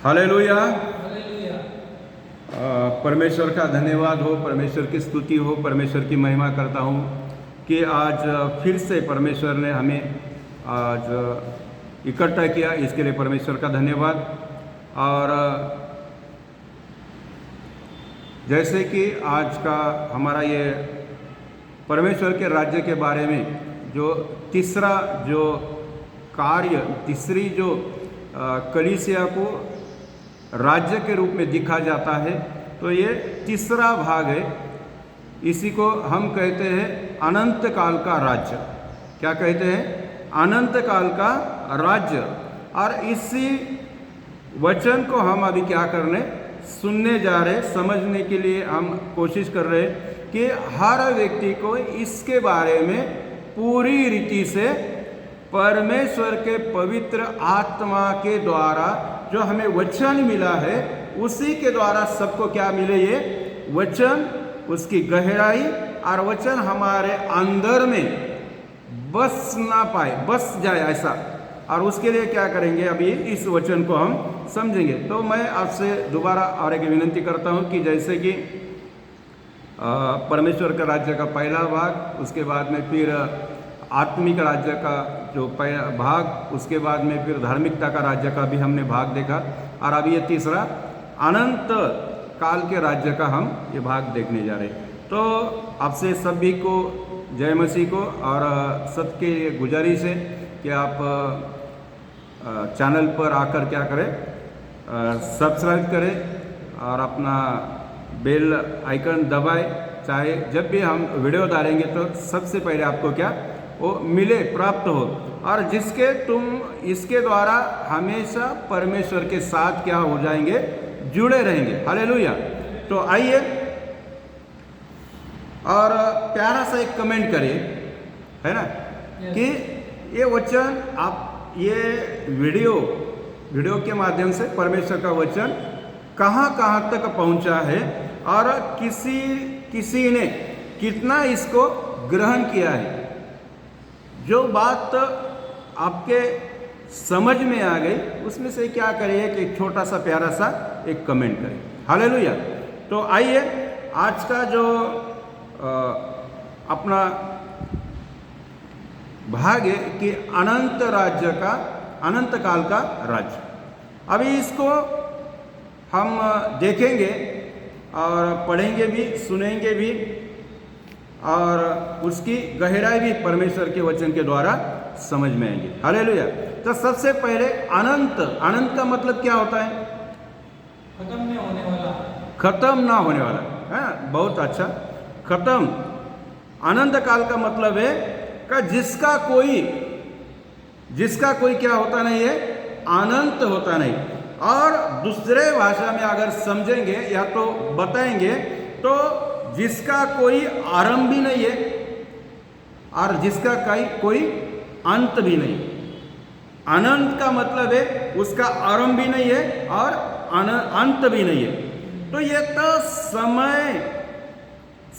Hallelujah. परमेश्वर का धन्यवाद हो, परमेश्वर की स्तुति हो, परमेश्वर की महिमा करता हूँ कि आज फिर से परमेश्वर ने हमें आज इकट्ठा किया, इसके लिए परमेश्वर का धन्यवाद। और जैसे कि आज का हमारा ये परमेश्वर के राज्य के बारे में जो तीसरा जो कार्य, तीसरी जो कलीसिया को राज्य के रूप में दिखा जाता है, तो ये तीसरा भाग है। इसी को हम कहते हैं अनंत काल का राज्य। क्या कहते हैं? अनंत काल का राज्य। और इसी वचन को हम अभी क्या करने सुनने जा रहे, समझने के लिए हम कोशिश कर रहे कि हर व्यक्ति को इसके बारे में पूरी रीति से परमेश्वर के पवित्र आत्मा के द्वारा जो हमें वचन मिला है, उसी के द्वारा सबको क्या मिले? ये वचन, उसकी गहराई और वचन हमारे अंदर में बस ना पाए, बस जाए ऐसा। और उसके लिए क्या करेंगे? अभी इस वचन को हम समझेंगे। तो मैं आपसे दोबारा और एक विनती करता हूँ कि जैसे कि परमेश्वर का राज्य का पहला भाग, उसके बाद में फिर आत्मिक राज्य का जो पहला भाग, उसके बाद में फिर धार्मिकता का राज्य का भी हमने भाग देखा, और अभी ये तीसरा अनंत काल के राज्य का हम ये भाग देखने जा रहे हैं। तो आपसे सभी को जय मसीह को, और सबके गुजारिश है कि आप चैनल पर आकर क्या करें, सब्सक्राइब करें और अपना बेल आइकन दबाएं, चाहे जब भी हम वीडियो डालेंगे तो सबसे पहले आपको क्या वो मिले, प्राप्त हो। और जिसके तुम इसके द्वारा हमेशा परमेश्वर के साथ क्या हो जाएंगे? जुड़े रहेंगे। हालेलुया। तो आइए और प्यारा सा एक कमेंट करिए, है ना, कि ये वचन आप ये वीडियो के माध्यम से परमेश्वर का वचन कहाँ कहाँ तक पहुँचा है, और किसी ने कितना इसको ग्रहण किया है। जो बात आपके समझ में आ गई, उसमें से क्या करिए कि एक छोटा सा प्यारा सा एक कमेंट करें। हालेलुया। तो आइए आज का जो अपना भाग है कि अनंत राज्य का, अनंत काल का राज्य, अभी इसको हम देखेंगे और पढ़ेंगे भी, सुनेंगे भी, और उसकी गहराई भी परमेश्वर के वचन के द्वारा समझ में आएंगे। हालेलुया। तो सबसे पहले अनंत, अनंत का मतलब क्या होता है? खत्म नहीं होने वाला, खत्म ना होने वाला है। बहुत अच्छा। खत्म, अनंत काल का मतलब है कि जिसका कोई क्या होता नहीं है? अनंत होता नहीं। और दूसरे भाषा में अगर समझेंगे या तो बताएंगे तो जिसका कोई आरंभ भी नहीं है और जिसका कोई अंत भी नहीं। अनंत का मतलब है उसका आरंभ भी नहीं है और अंत भी नहीं है। तो ये तो समय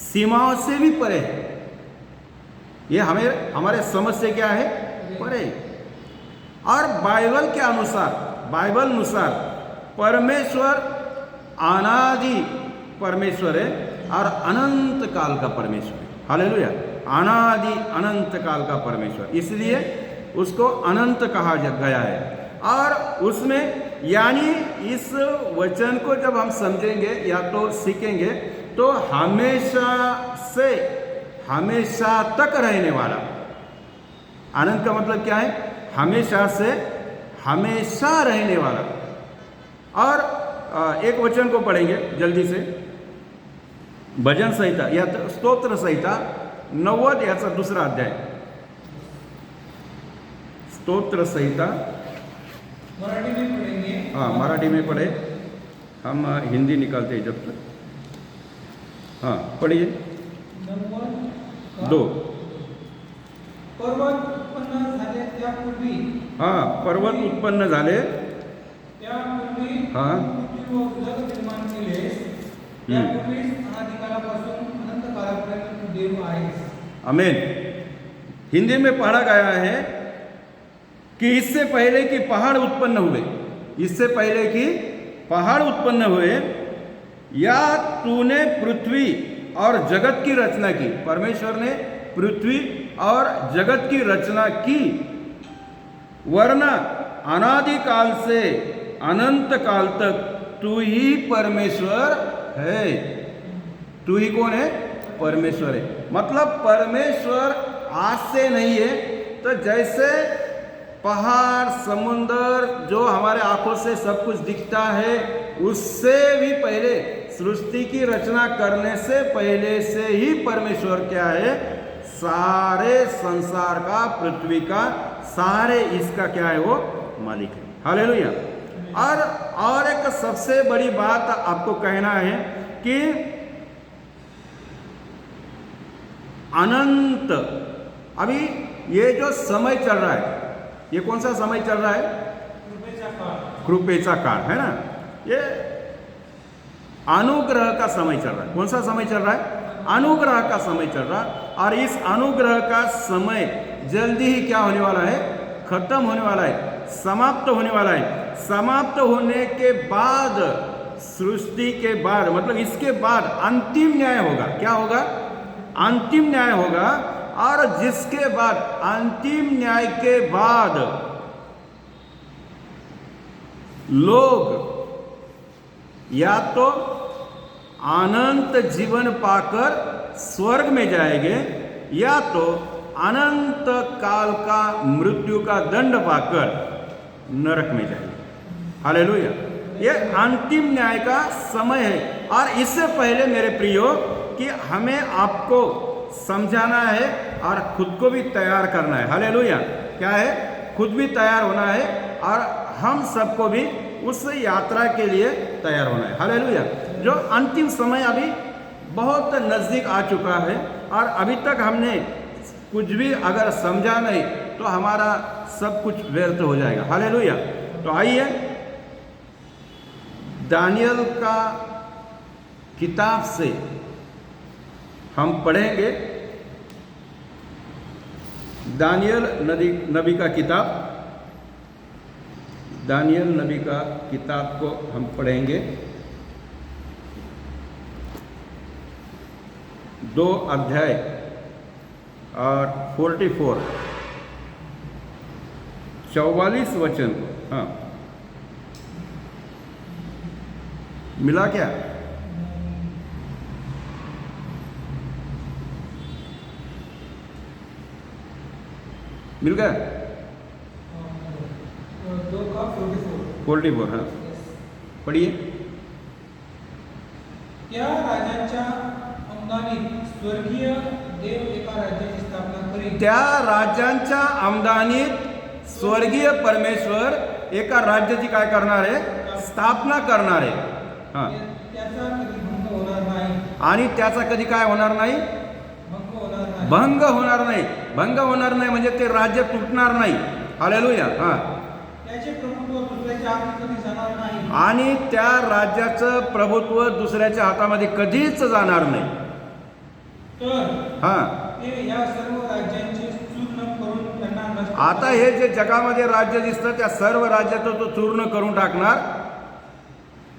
सीमाओं से भी परे है। ये हमारे समझ से क्या है? परे। और बाइबल के अनुसार, बाइबल अनुसार परमेश्वर अनादि परमेश्वर है और अनंत काल का परमेश्वर है। हालेलुया। अनादि अनंत काल का परमेश्वर, इसलिए उसको अनंत कहा गया है। और उसमें यानी इस वचन को जब हम समझेंगे या तो सीखेंगे तो हमेशा से हमेशा तक रहने वाला। अनंत का मतलब क्या है? हमेशा से हमेशा रहने वाला। और एक वचन को पढ़ेंगे जल्दी से, भजन संहिता या तो स्तोत्र संहिता 90 याचा दूसरा अध्याय। स्तोत्र संहिता मराठी में पढ़ेंगे। हाँ, मराठी में पढ़े, हम हिंदी निकालते हैं जब तक। हाँ, पढ़िए। 2 पर्वत उत्पन्न झाले त्यापूर्वी, हाँ, पर्वत उत्पन्न झाले त्यापूर्वी हाँ पृथ्वी व जग निर्माण केले, त्यापूर्वी अनादि कालापासून अनंत कालापर्यंत तू देव आहेस। आमीन। हिंदी में पढ़ा गया है कि इससे पहले कि पहाड़ उत्पन्न हुए, इससे पहले कि पहाड़ उत्पन्न हुए, या तूने पृथ्वी और जगत की रचना की। परमेश्वर ने पृथ्वी और जगत की रचना की, वरना अनादि काल से अनंत काल तक तू ही परमेश्वर है। तू ही कौन है? परमेश्वर है। मतलब परमेश्वर आज से नहीं है। तो जैसे पहाड़, समुंदर जो हमारे आंखों से सब कुछ दिखता है, उससे भी पहले, सृष्टि की रचना करने से पहले से ही परमेश्वर क्या है? सारे संसार का, पृथ्वी का, सारे इसका क्या है? वो मालिक है। हालेलुया। और एक सबसे बड़ी बात आपको कहना है कि अनंत, अभी ये जो समय चल रहा है, ये कौन सा समय चल रहा है? कृपेचा काळ है ना। ये अनुग्रह का समय चल रहा है। कौन सा समय चल रहा है? अनुग्रह का समय चल रहा है। और इस अनुग्रह का समय जल्दी ही क्या होने वाला है? खत्म होने वाला है, समाप्त होने वाला है। समाप्त होने के बाद, सृष्टि के बाद, मतलब इसके बाद अंतिम न्याय होगा। क्या होगा? अंतिम न्याय होगा। और जिसके बाद, अंतिम न्याय के बाद, लोग या तो अनंत जीवन पाकर स्वर्ग में जाएंगे, या तो अनंत काल का मृत्यु का दंड पाकर नरक में जाएंगे। हालेलुया। ये अंतिम न्याय का समय है। और इससे पहले मेरे प्रियो कि हमें आपको समझाना है और खुद को भी तैयार करना है। हालेलुया। क्या है? खुद भी तैयार होना है और हम सबको भी उस यात्रा के लिए तैयार होना है। हालेलुया। जो अंतिम समय अभी बहुत नज़दीक आ चुका है और अभी तक हमने कुछ भी अगर समझा नहीं तो हमारा सब कुछ व्यर्थ हो जाएगा। हालेलुया। तो आइए दानियल का किताब से हम पढ़ेंगे। दानियल नबी का किताब, दानियल नबी का किताब को हम पढ़ेंगे। 2 अध्याय और 44 वचन को। हाँ, मिला क्या? मिल गया? 2 का 44। हाँ, पढ़िए। त्या राजांच्या आमदानीत स्वर्गीय देव एका राज्याची स्थापना करीत। त्या राज्यांच्या आमदानीत स्वर्गीय परमेश्वर एका राज्याची काय करणार आहे? स्थापना करणार आहे। हां, त्याचा कधी भंग होणार नाही। आणि त्याचा कधी काय होणार नाही? भंग होणार नाही। भंग होणार नाही। भंग होणार नाही म्हणजे ते राज्य तुटणार नाही। हालेलुया। हां, त्याचे प्रभुत्व दुसऱ्याच्या हाती कधी जाणार नाही। आणि त्या राज्याचं प्रभुत्व दुसऱ्याच्या हातामध्ये कधीच जाणार नाही। तर हां, ते या सर्व राज्यांचे चूर्ण करून त्यांना नष्ट। आता हे जे जगामध्ये राज्य दिसतं त्या सर्व राज्याचं तो चूर्ण करून टाकणार,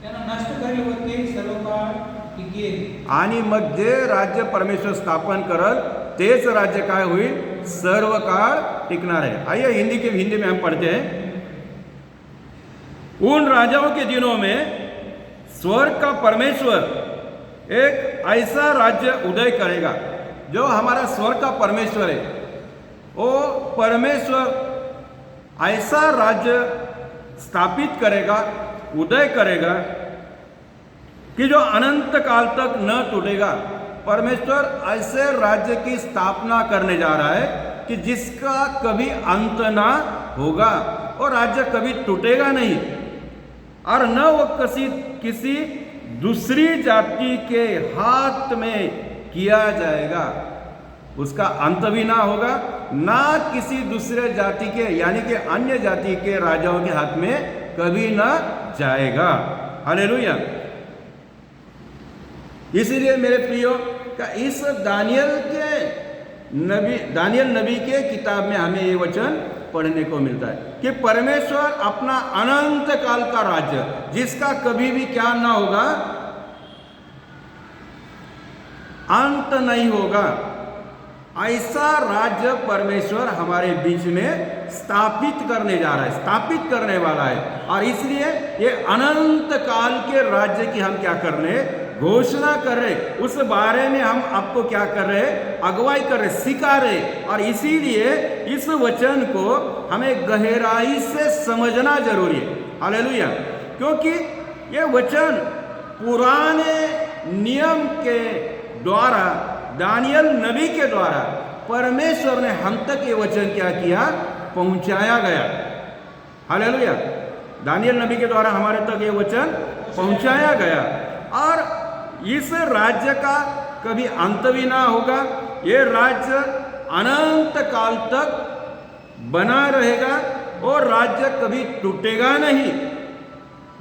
त्यांना नष्ट करेल व ते सर्व काळ टिकेल। आणि मग जे राज्य परमेश्वर स्थापन करल तेच राज्य काय होईल? सर्व काळ टिकणार है। आइए हिंदी में हम पढ़ते हैं। उन राजाओं के दिनों में स्वर्ग का परमेश्वर एक ऐसा राज्य उदय करेगा। जो हमारा स्वर्ग का परमेश्वर है, वो परमेश्वर ऐसा राज्य स्थापित करेगा, उदय करेगा कि जो अनंत काल तक न टूटेगा। परमेश्वर ऐसे राज्य की स्थापना करने जा रहा है कि जिसका कभी अंत ना होगा और राज्य कभी टूटेगा नहीं, और न वो किसी दूसरी जाति के हाथ में किया जाएगा। उसका अंत भी ना होगा, ना किसी दूसरे जाति के यानी कि अन्य जाति के राजाओं के हाथ में कभी ना जाएगा। हालेलुया। इसीलिए मेरे प्रियो का इस दानियल नबी के किताब में हमें ये वचन पढ़ने को मिलता है कि परमेश्वर अपना अनंत काल का राज्य, जिसका कभी भी क्या ना होगा, अंत नहीं होगा, ऐसा राज्य परमेश्वर हमारे बीच में स्थापित करने जा रहा है, स्थापित करने वाला है। और इसलिए ये अनंत काल के राज्य की हम क्या कर रहे हैं, घोषणा कर रहे, उस बारे में हम आपको क्या कर रहे, अगुवाई कर रहे, सिखा रहे। और इसीलिए इस वचन को हमें गहराई से समझना जरूरी है। हालेलुया। क्योंकि ये वचन पुराने नियम के द्वारा, दानियल नबी के द्वारा परमेश्वर ने हम तक ये वचन क्या किया, पहुंचाया गया। हालेलुया। दानियल नबी के द्वारा हमारे तक ये वचन पहुंचाया गया। और इस राज्य का कभी अंत भी ना होगा, ये राज्य अनंत काल तक बना रहेगा और राज्य कभी टूटेगा नहीं,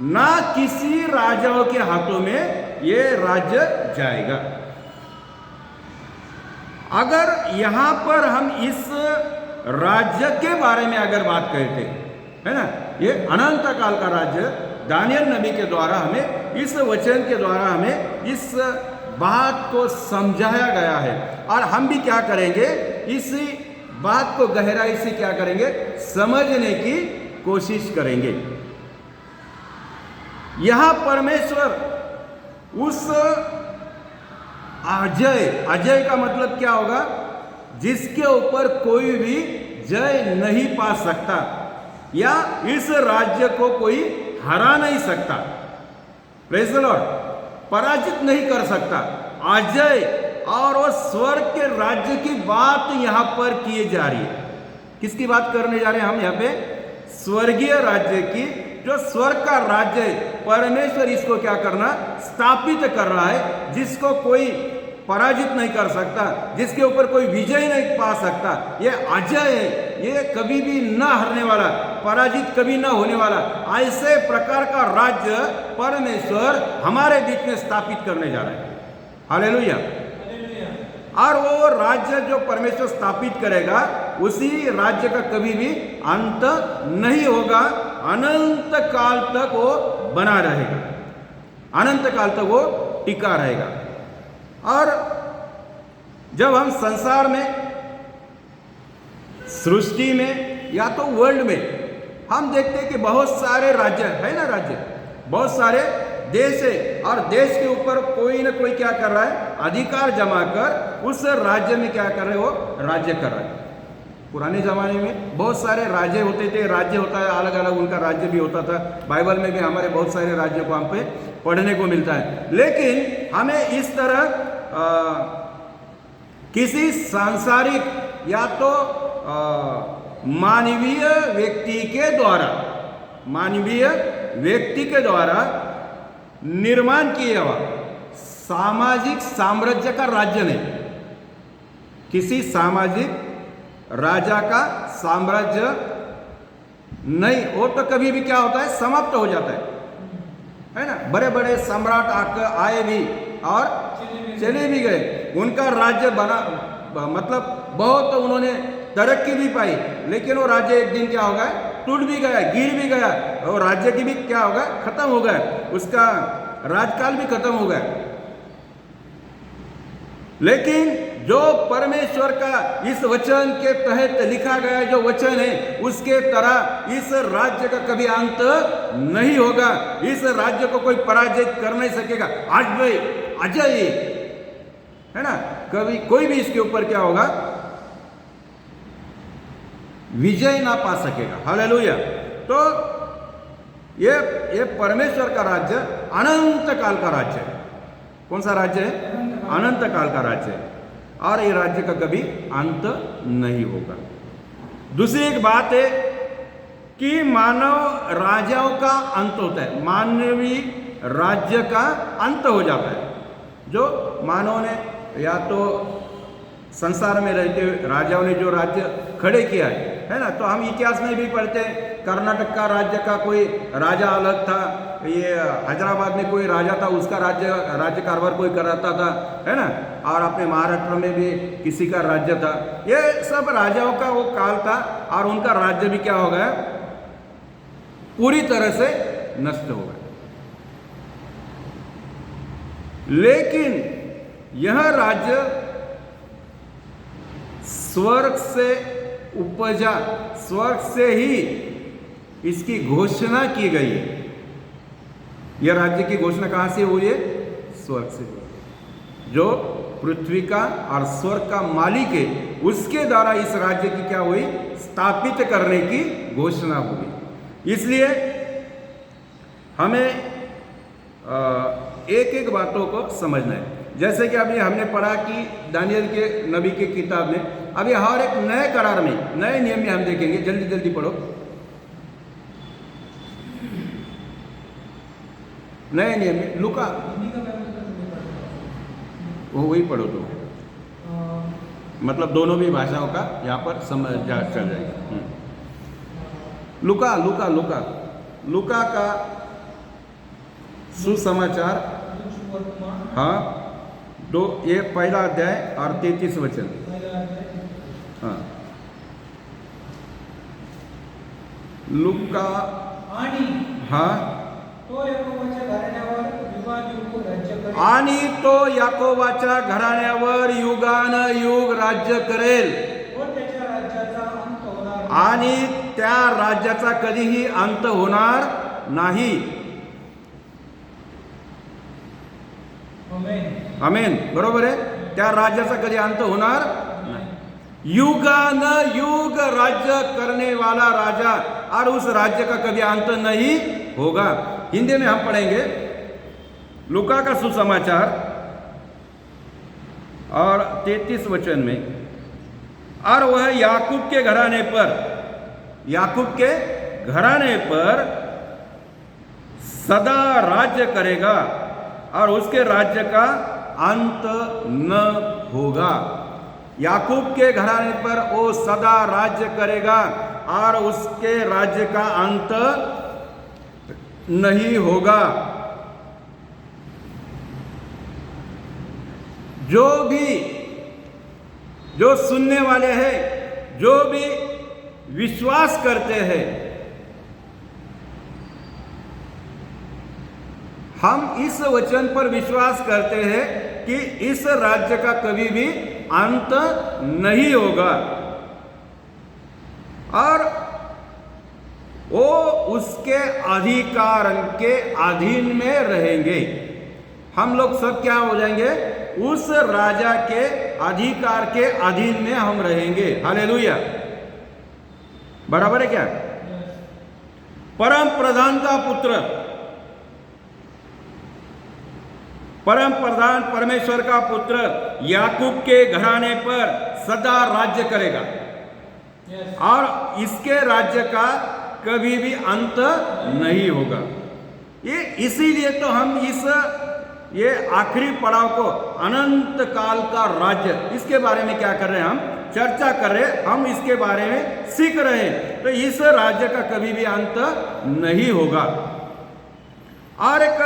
ना किसी राजाओं के हाथों में ये राज्य जाएगा। अगर यहां पर हम इस राज्य के बारे में अगर बात करते है ना, ये अनंत काल का राज्य दानियल नबी के द्वारा हमें, इस वचन के द्वारा हमें इस बात को समझाया गया है। और हम भी क्या करेंगे, इसी बात को गहराई से क्या करेंगे, समझने की कोशिश करेंगे। यहां परमेश्वर उस अजय का मतलब क्या होगा, जिसके ऊपर कोई भी जय नहीं पा सकता, या इस राज्य को कोई हरा नहीं सकता, प्रेज़ द लॉर्ड, पराजित नहीं कर सकता, अजय। और वो स्वर्ग के राज्य की बात यहां पर की जा रही है। किसकी बात करने जा रहे हैं हम यहां पे, स्वर्गीय राज्य की, जो स्वर्ग का राज्य है, परमेश्वर इसको क्या करना, स्थापित कर रहा है, जिसको कोई पराजित नहीं कर सकता, जिसके ऊपर कोई विजय नहीं पा सकता। ये अजय है, ये कभी भी न हारने वाला, पराजित कभी न होने वाला, ऐसे प्रकार का राज्य परमेश्वर हमारे बीच में स्थापित करने जा रहा है। हालेलुया। और वो राज्य जो परमेश्वर स्थापित करेगा, उसी राज्य का कभी भी अंत नहीं होगा, अनंत काल तक वो बना रहेगा, अनंत काल तक वो टिका रहेगा। और जब हम संसार में, सृष्टि में, या तो वर्ल्ड में हम देखते हैं कि बहुत सारे राज्य है ना, राज्य बहुत सारे देश है, और देश के ऊपर कोई ना कोई क्या कर रहा है, अधिकार जमा कर उस राज्य में क्या कर रहे हो, राज्य कर रहा है। पुराने ज़माने में बहुत सारे राज्य होते थे, राज्य होता है अलग अलग, उनका राज्य भी होता था। बाइबल में भी हमारे बहुत सारे राज्यों को हम पे पढ़ने को मिलता है। लेकिन हमें इस तरह किसी सांसारिक या तो मानवीय व्यक्ति के द्वारा, मानवीय व्यक्ति के द्वारा निर्माण किया हुआ सामाजिक साम्राज्य का राज्य नहीं, किसी सामाजिक राजा का साम्राज्य नहीं, वो तो कभी भी क्या होता है, समाप्त हो जाता है ना। बड़े बड़े सम्राट आकर आए भी और चले भी गए, उनका राज्य बना, मतलब बहुत उन्होंने तरक्की भी पाई, लेकिन वो राज्य एक दिन क्या होगा, टूट भी गया, गिर भी गया, और राज्य की भी क्या होगा, खत्म हो गया, उसका राजकाल भी खत्म हो गया। लेकिन जो परमेश्वर का इस वचन के तहत लिखा गया जो वचन है, उसके तरह इस राज्य का कभी अंत नहीं होगा, इस राज्य को कोई पराजित कर नहीं सकेगा। आज भी अजय है ना, कभी कोई भी इसके ऊपर क्या होगा, विजय ना पा सकेगा। हालेलुया। तो ये परमेश्वर का राज्य अनंत काल का राज्य है। कौन सा राज्य है, अनंत काल का राज्य है, और ये राज्य का कभी अंत नहीं होगा। दूसरी एक बात है कि मानव राजाओं का अंत होता है, मानवीय राज्य का अंत हो जाता है। जो मानव ने या तो संसार में रहते हुए राजाओं ने जो राज्य खड़े किया है ना, तो हम इतिहास में भी पढ़ते हैं कर्नाटक का राज्य का कोई राजा अलग था, ये हैदराबाद में कोई राजा था, उसका राज्य कारभार कोई कराता था, है ना, और अपने महाराष्ट्र में भी किसी का राज्य था। ये सब राजाओं का वो काल था और उनका राज्य भी क्या हो गया, पूरी तरह से नष्ट हो गया। लेकिन यह राज्य स्वर्ग से उपजा, स्वर्ग से ही इसकी घोषणा की गई है। यह राज्य की घोषणा कहां से हुई है? स्वर्ग से, जो पृथ्वी का और स्वर्ग का मालिक है, उसके द्वारा इस राज्य की क्या हुई, स्थापित करने की घोषणा हुई। इसलिए हमें एक एक बातों को समझना है। जैसे कि अभी हमने पढ़ा कि दानियल के नबी के किताब में, अभी हर एक नए करार में, नए नियम में हम देखेंगे, जल्दी जल्दी पढ़ो, नए नियम में लूका, वो वही पढ़ो तो मतलब दोनों भी भाषाओं का यहाँ पर समझ चल जाएगा। लूका लूका लूका लूका का सुसमाचार, हाँ, ये पहला अध्याय और 33 वचन, हाँ, लूका, हाँ, आणि तो याकोबाच्या घराण्यावर युगानयुग राज्य करेल आणि त्या राज्याचा कधीही अंत होणार नाही। आमेन, बरोबर आहे, त्या राज्याचा कधी अंत होणार नाही। युगानयुग राज्य करने वाला राजा, और उस राज्य का कभी अंत नहीं होगा। हिंदी में हम पढ़ेंगे लूका का सुसमाचार और 33 वचन में, और वह याकूब के घराने पर, याकूब के घराने पर सदा राज्य करेगा और उसके राज्य का अंत न होगा। याकूब के घराने पर वो सदा राज्य करेगा और उसके राज्य का अंत नहीं होगा। जो सुनने वाले हैं, जो भी विश्वास करते हैं, हम इस वचन पर विश्वास करते हैं कि इस राज्य का कभी भी अंत नहीं होगा और वो उसके अधिकार के अधीन में रहेंगे। हम लोग सब क्या हो जाएंगे? उस राजा के अधिकार के अधीन में हम रहेंगे। हालेलुया, बराबर है क्या? परम प्रधान का पुत्र, परम प्रधान परमेश्वर का पुत्र याकूब के घराने पर सदा राज्य करेगा और इसके राज्य का कभी भी अंत नहीं होगा। ये इसीलिए तो हम ये आखिरी पड़ाव को अनंत काल का राज्य, इसके बारे में क्या कर रहे हैं? हम चर्चा कर रहे हैं, हम इसके बारे में सीख रहे हैं। तो इस राज्य का कभी भी अंत नहीं होगा। और एक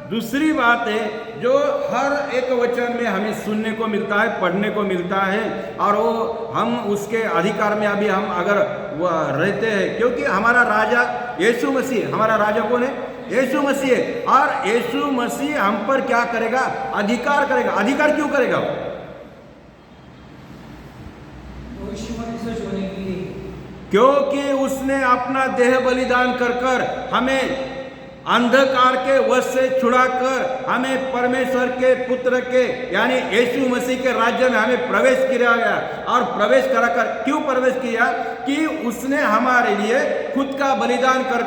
दूसरी बात है जो हर एक वचन में हमें सुनने को मिलता है, पढ़ने को मिलता है, और वो हम उसके अधिकार में अभी हम अगर रहते हैं, क्योंकि हमारा राजा यीशु मसीह, हमारा राजा कौन है? यीशु मसीह है। और यीशु मसीह हम पर क्या करेगा? अधिकार करेगा। अधिकार क्यों करेगा? क्योंकि उसने अपना देह बलिदान कर हमें अंधकार के वश से छुड़ाकर हमें परमेश्वर के पुत्र के यानी यीशु मसीह के राज्य में हमें प्रवेश किया गया। और प्रवेश कराकर क्यों प्रवेश किया? कि उसने हमारे लिए खुद का बलिदान कर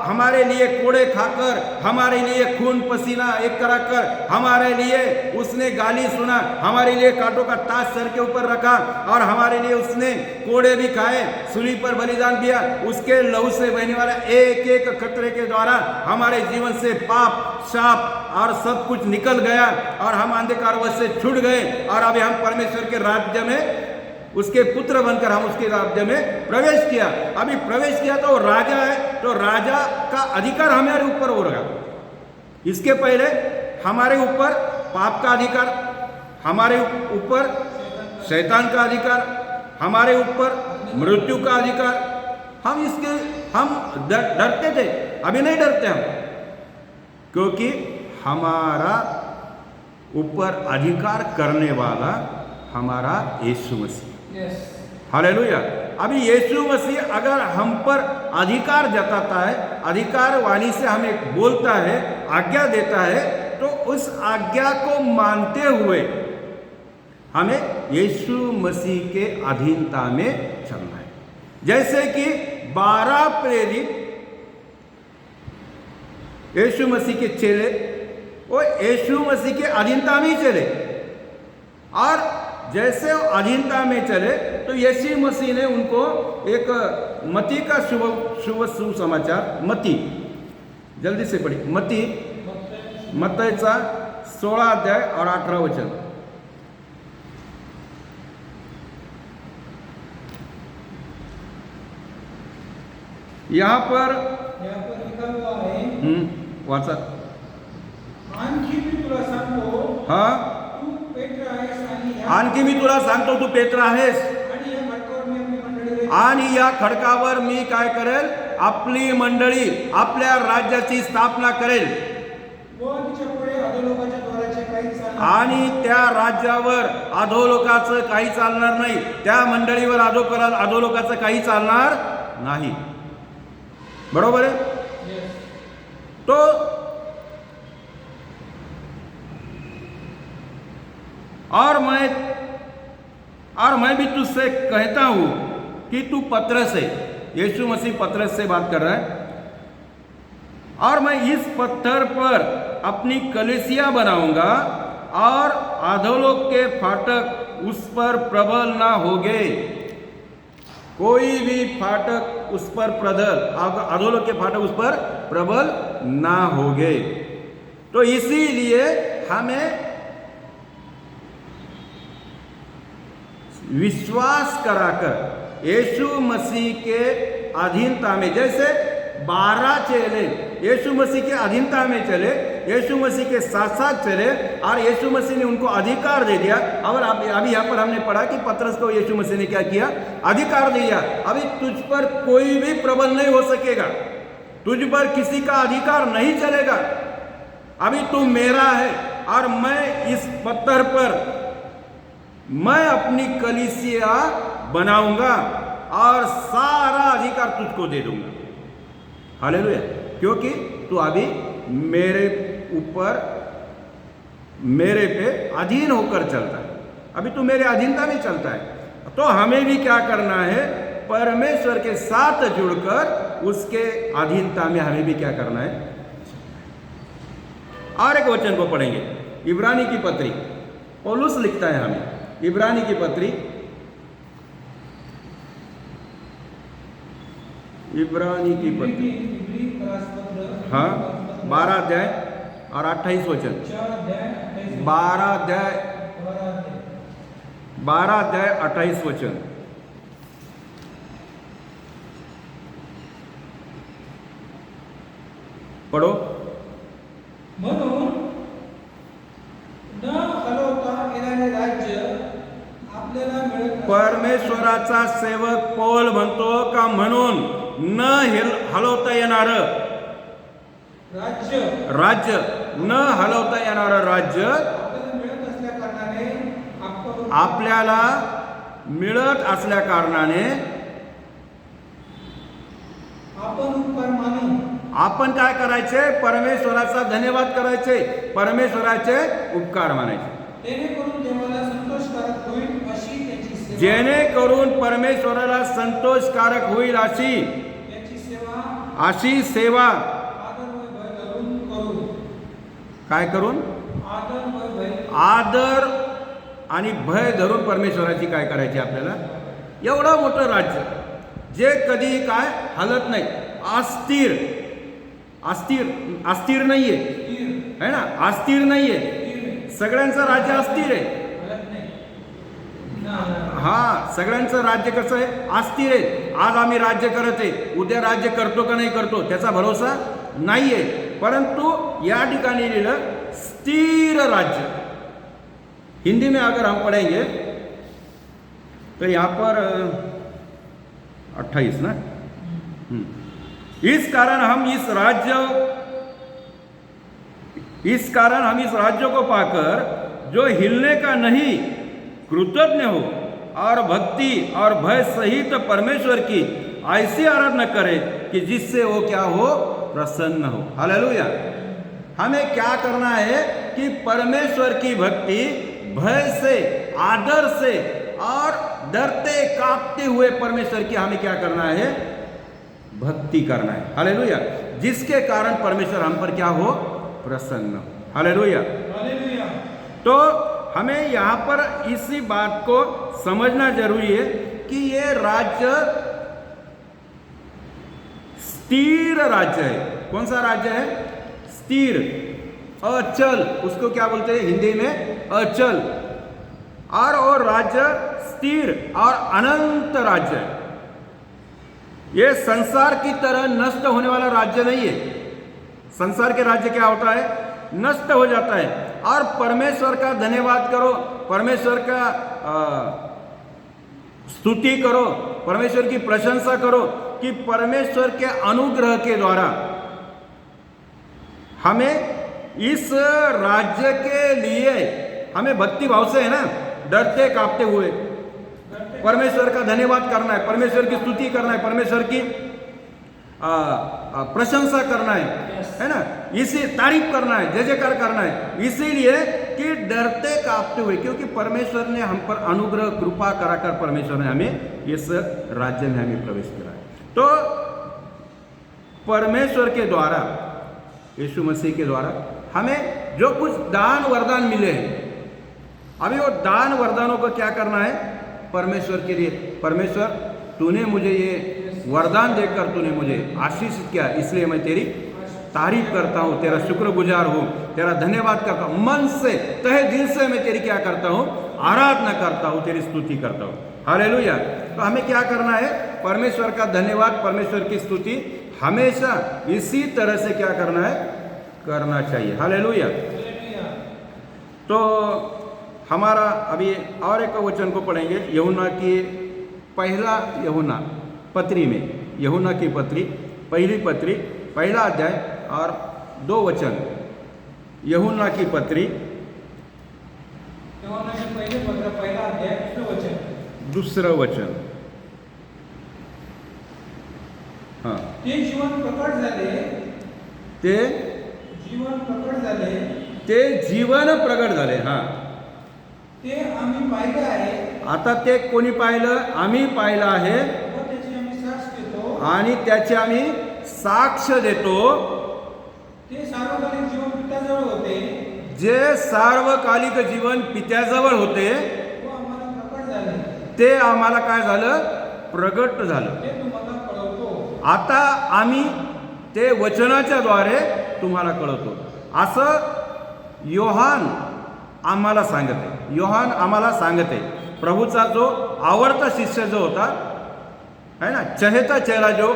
हमारे लिए कोड़े खाकर, हमारे लिए खून पसीना एक कराकर, हमारे लिए उसने गाली सुना, हमारे लिए कांटों का ताज सर के ऊपर रखा और हमारे लिए उसने कोड़े भी खाए, सूली पर बलिदान दिया। उसके लहू से बहने वाला एक एक कतरे के द्वारा हमारे जीवन से पाप, शाप और सब कुछ निकल गया और हम अंधकार वश से छूट गए और अभी हम परमेश्वर के राज्य में उसके पुत्र बनकर हम उसके राज्य में प्रवेश किया। अभी प्रवेश किया तो राजा है, तो राजा का अधिकार हमारे ऊपर होगा। इसके पहले हमारे ऊपर पाप का अधिकार, हमारे ऊपर शैतान का अधिकार, हमारे ऊपर मृत्यु का अधिकार। हम डरते थे, अभी नहीं डरते हम, क्योंकि हमारा ऊपर अधिकार करने वाला हमारा यीशु मसीह। हालेलुया। अभी यीशु मसीह अगर हम पर अधिकार जताता है, अधिकार वाणी से हमें बोलता है, आज्ञा देता है, तो उस आज्ञा को मानते हुए हमें यीशु मसीह के अधीनता में चलना है। जैसे कि 12 प्रेरित यीशु मसीह के चेले, वो यीशु मसीह के अधीनता में ही चले, और जैसे वो अधीनता में चले तो यीशु मसीह ने उनको एक मत्ती का शुभ सुसमाचार, मत्ती, जल्दी से पढ़िए, मत्तीचा 16 अध्याय और 18 वचन। यहाँ पर लिखा हुआ है, वाचा। आणखी मी तुला सांगतो, हा, तू पेत्र आहेस आणि आणखी मी तुला सांगतो तू पेत्र आहेस, आणि या खडकावर मी काय करेल, आपली मंडळी, आपल्या राज्याची स्थापना करेल, आणि त्या राज्यावर अधोलोकाचं काही चालणार नाही, त्या मंडळीवर अधोलोकाचं काही चालणार नाही। बरोबर है? तो और मैं भी तुझसे कहता हूं कि तू पतरस है। यीशु मसीह पतरस से बात कर रहा है, और मैं इस पत्थर पर अपनी कलीसिया बनाऊंगा और अधोलोक के फाटक उस पर प्रबल ना होंगे। कोई भी फाटक उस पर अधोलोक के फाटक उस पर प्रबल ना होंगे। तो इसीलिए हमें विश्वास कराकर यीशु मसीह के अधीनता में, जैसे 12 चेले यीशु मसीह के अधीनता में चले, यीशु मसीह के साथ साथ चले, और यीशु मसीह ने उनको अधिकार दे दिया। और अभी यहाँ पर हमने पढ़ा कि पतरस को यीशु मसीह ने क्या किया, अधिकार दिया। अभी तुझ पर कोई भी प्रबल नहीं हो सकेगा, तुझ पर किसी का अधिकार नहीं चलेगा। अभी तू मेरा है, और मैं इस पत्थर पर मैं अपनी कलीसिया बनाऊंगा और सारा अधिकार तुझको दे दूंगा। हालेलुया। क्योंकि तू अभी मेरे ऊपर, मेरे पे अधीन होकर चलता है, अभी तू मेरे अधीनता में चलता है। तो हमें भी क्या करना है, परमेश्वर के साथ जुड़कर उसके अधीनता में हमें भी क्या करना है। और एक वचन को पढ़ेंगे, इब्रानी की पत्री, पौलुस लिखता है हमें, इब्रानी की पत्री, इब्रानी की पत्री, हाँ, 12 अध्याय और 28 वचन, 12 अध्याय 28 वचन पढ़ो। म्हणून न हलवता येणारे राज्य आपल्याला मिळत, परमेश्वराचा सेवक पौल म्हणतो का, म्हणून न हलवता येणार राज्य, न हलवता येणार राज्य आपल्याला मिळत असल्या कारणाने आपण काय करायचे, परमेश्वराचा धन्यवाद करायचे, परमेश्वराचे उपकार मानायचे, जेणेकरून परमेश्वराला संतोषकारक होईल अशी सेवा काय करून, आदर आणि भय धरून परमेश्वराची काय करायची आपल्याला। एवढं मोठं राज्य जे कधी काय हलत नाही, अस्थिर नाहीये, है ना, अस्थिर नाहीये, सगळ्यांचं राज्य अस्थिर आहे। हा सगळ्यांचं राज्य कसं आहे, अस्थिर आहे. आज आम्ही राज्य करत आहे, उद्या राज्य करतो का नाही करतो त्याचा भरोसा नाही आहे. परंतु या ठिकाणी लिहिलं स्थिर राज्य. हिंदी में अगर हम पढ़ेंगे तो यहाँ पर 28 ना. इस कारण हम इस राज्य को पाकर जो हिलने का नहीं, कृतज्ञ हो और भक्ति और भय सहित परमेश्वर की ऐसी आराधना करे कि जिससे वो क्या हो, प्रसन्न हो. हालेलुया. हमें क्या करना है कि परमेश्वर की भक्ति भय से, आदर से और डरते कांपते हुए परमेश्वर की हमें क्या करना है, भक्ति करना है. हालेलुया. जिसके कारण परमेश्वर हम पर क्या हो, प्रसन्न हो. हालेलुया. हालेलुया. तो हमें यहाँ पर इसी बात को समझना जरूरी है कि ये राज्य स्थिर राज्य है. कौन सा राज्य है, स्थिर, अचल. उसको क्या बोलते हैं हिंदी में, अचल. और वो राज्य स्थिर और अनंत राज्य है. ये संसार की तरह नष्ट होने वाला राज्य नहीं है. संसार के राज्य क्या होता है, नष्ट हो जाता है. और परमेश्वर का धन्यवाद करो, परमेश्वर का स्तुति करो, परमेश्वर की प्रशंसा करो कि परमेश्वर के अनुग्रह के द्वारा हमें इस राज्य के लिए हमें भक्ति भाव से है ना, डरते कांपते हुए परमेश्वर का धन्यवाद करना है, परमेश्वर की स्तुति करना है, परमेश्वर की प्रशंसा करना है ना, इसी तारीफ करना है, जय जयकार करना है. इसीलिए कि डरते कांपते हुए, क्योंकि परमेश्वर ने हम पर अनुग्रह कृपा कराकर परमेश्वर ने हमें इस राज्य में हमें प्रवेश कराया. तो परमेश्वर के द्वारा, यीशु मसीह के द्वारा हमें जो कुछ दान वरदान मिले हैं, अभी वो दान वरदानों को क्या करना है, परमेश्वर के लिए. परमेश्वर तूने मुझे ये वरदान देकर तूने मुझे आशीषित किया, इसलिए मैं तेरी तारीफ करता हूँ, तेरा शुक्रगुजार हूँ, तेरा धन्यवाद करता हूँ. मन से, तहे दिल से मैं तेरी क्या करता हूँ, आराधना करता हूँ, तेरी स्तुति करता हूँ. हालेलुया. तो हमें क्या करना है, परमेश्वर का धन्यवाद, परमेश्वर की स्तुति हमेशा इसी तरह से क्या करना है, करना चाहिए. हालेलुया. तो हमारा अभी और एक वचन को पढ़ेंगे, यूहन्ना की पहला यूहन्ना पत्री में, यूहन्ना की पत्री, पहली पत्री, पहला अध्याय और 2 वचन. यूहन्ना की पत्री, यूहन्ना के पहिले पत्र, पहिला अध्याय, दूसरं वचन. हां. ते जीवन प्रकट झाले, ते जीवन प्रकट झाले, ते जीवन प्रगट झाले. हां. ते आम्ही पाहिले आहे. आता ते कोणी पाहिलं, आम्ही पाहिलं आहे व त्याची आम्ही साक्ष देतो. आणि त्याची आम्ही साक्ष देतो. ते सार्वकालिक जीवन पित्याजवळ होते, जे सार्वकालिक जीवन पित्याजवळ होते व आम्हाला प्रकट झाले. ते आम्हाला काय झालं, प्रगट झालं. ते तुम्हाला कळवतो. आता आम्ही ते वचनाच्या द्वारे तुम्हाला कळवतो. असं योहान आम्हाला सांगते. योहान आम्हाला सांगते, प्रभूचा जो आवडता शिष्य जो होता है ना, चहेता चेला जो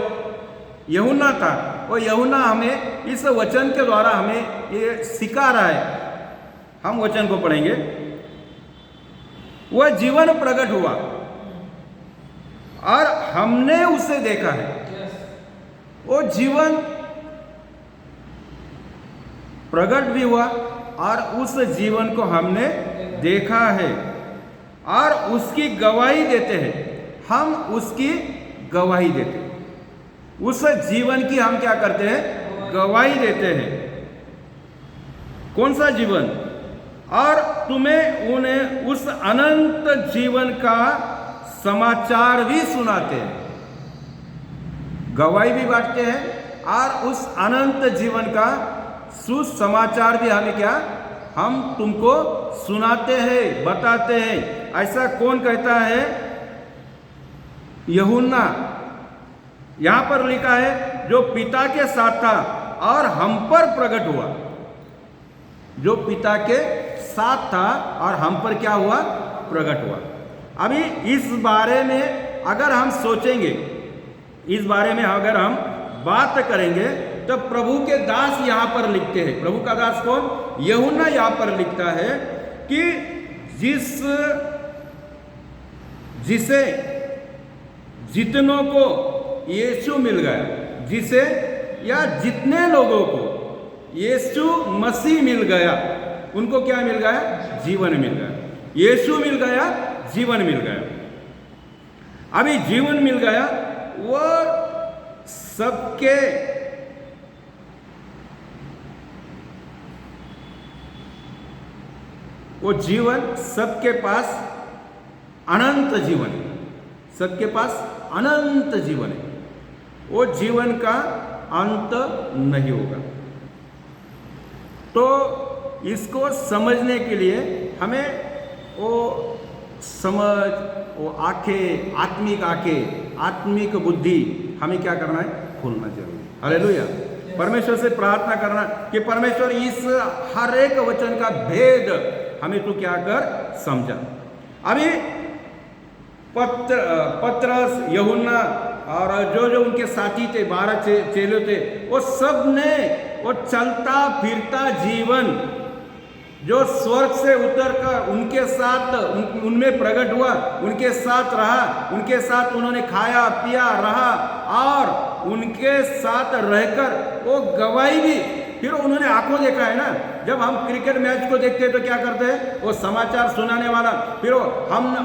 यूहन्ना था, वो यूहन्ना हमें इस वचन के द्वारा हमें ये सिखा रहा है. हम वचन को पढ़ेंगे. वह जीवन प्रकट हुआ और हमने उसे देखा है. वो जीवन प्रकट भी हुआ और उस जीवन को हमने देखा है और उसकी गवाही देते हैं. हम उसकी गवाही देते हैं. उस जीवन की हम क्या करते हैं, गवाही देते हैं. कौन सा जीवन, और तुम्हें उन्हें उस अनंत जीवन का समाचार भी सुनाते हैं. गवाही भी बांटते हैं और उस अनंत जीवन का सुसमाचार भी हमें क्या, हम तुमको सुनाते हैं, बताते हैं. ऐसा कौन कहता है, यूहन्ना. यहां पर लिखा है जो पिता के साथ था और हम पर प्रकट हुआ. जो पिता के साथ था और हम पर क्या हुआ, प्रकट हुआ. अभी इस बारे में अगर हम सोचेंगे, इस बारे में अगर हम बात करेंगे, तो प्रभु के दास यहां पर लिखते हैं, प्रभु का दास कौन? यूहन्ना यहां पर लिखता है कि जिसे जितनों को यीशु मिल गया, जिसे या जितने लोगों को यीशु मसीह मिल गया, उनको क्या मिल गया? जीवन मिल गया। यीशु मिल गया, जीवन मिल गया। अभी जीवन मिल गया, वो सबके वो जीवन सबके पास अनंत जीवन है, सबके पास अनंत जीवन है। वो जीवन का अंत नहीं होगा। तो इसको समझने के लिए हमें वो समझ, वो आंखें, आत्मिक बुद्धि हमें क्या करना है? खोलना जरूरी है। हालेलुया। परमेश्वर से प्रार्थना करना कि परमेश्वर इस हर एक वचन का भेद हमें तू क्या कर समझा। अभी पतरस, यूहन्ना और जो उनके साथी थे, 12 चेले थे, वो सब ने वो चलता फिरता जीवन जो स्वर्ग से उतरकर उनके साथ उनमें प्रकट हुआ, उनके साथ रहा, उनके साथ उन्होंने खाया पिया रहा और उनके साथ रहकर वो गवाही भी फिर उन्होंने आंखों देखा है ना। जब हम क्रिकेट मैच को देखते हैं तो क्या करते हैं? वो समाचार सुनाने वाला, फिर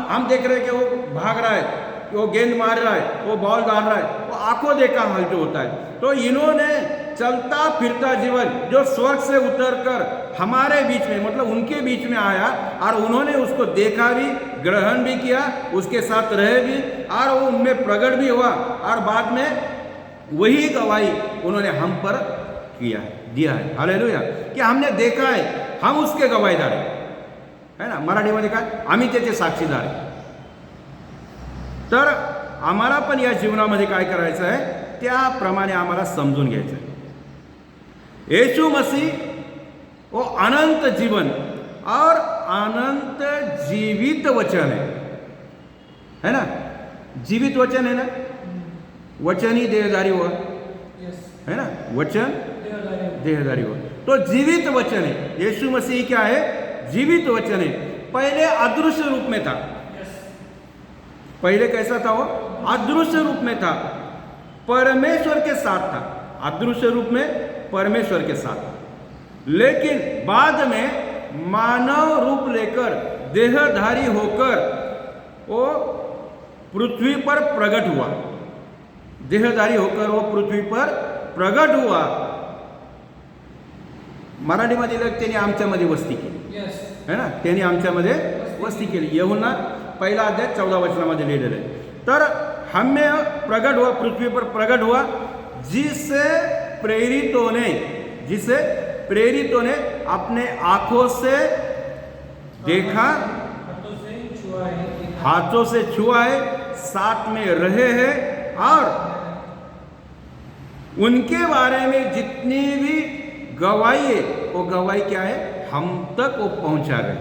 हम देख रहे हैं कि वो भाग रहा है, वो गेंद मार रहा है, वो बॉल डाल रहा है, वो आंखों देखा हाल जो होता है। तो इन्होंने चलता फिरता जीवन जो स्वर्ग से उतरकर हमारे बीच में, मतलब उनके बीच में आया और उन्होंने उसको देखा भी, ग्रहण भी किया, उसके साथ रहे भी और वो उनमें प्रकट भी हुआ और बाद में वही गवाही उन्होंने हम पर दिया है। हालेलुया। कि हमने देखा है, हम उसके गवाहीदार है ना। मराठीमध्ये काय? आम्ही त्याचे साक्षीदार आहे। तर आम्हाला पण या जीवनामध्ये काय करायचं आहे? त्याप्रमाणे आम्हाला समजून घ्यायचं आहे। यीशु मसीह वो अनंत जीवन और अनंत जीवित वचन है ना। जीवित वचन है ना, वचन ही देहधारी हुआ है ना, वचन देहधारी हुआ। तो जीवित वचन है, यीशु मसीह क्या है? जीवित वचन है। पहले अदृश्य रूप में था। पहले कैसा था? वो अदृश्य रूप में था, परमेश्वर के साथ था, अदृश्य रूप में परमेश्वर के साथ। लेकिन बाद में मानव रूप लेकर, देहधारी होकर वो पृथ्वी पर प्रकट हुआ, देहधारी होकर वो पृथ्वी पर प्रकट हुआ। मराठीमध्ये त्यांनी आमच्यामध्ये वस्ती केली है ना, त्यांनी आमच्यामध्ये वस्ती केली। यूहन्ना 1 अध्याय 14 वचनामध्ये लिहिलेलं आहे। तर हमें प्रकट हुआ, पृथ्वी पर प्रकट हुआ, जिसे प्रेरितों ने अपने आंखों से देखा, हाथों से छुआ है, साथ में रहे हैं और उनके बारे में जितनी भी गवाही है, वो गवाही क्या है? हम तक वो पहुंचा गए।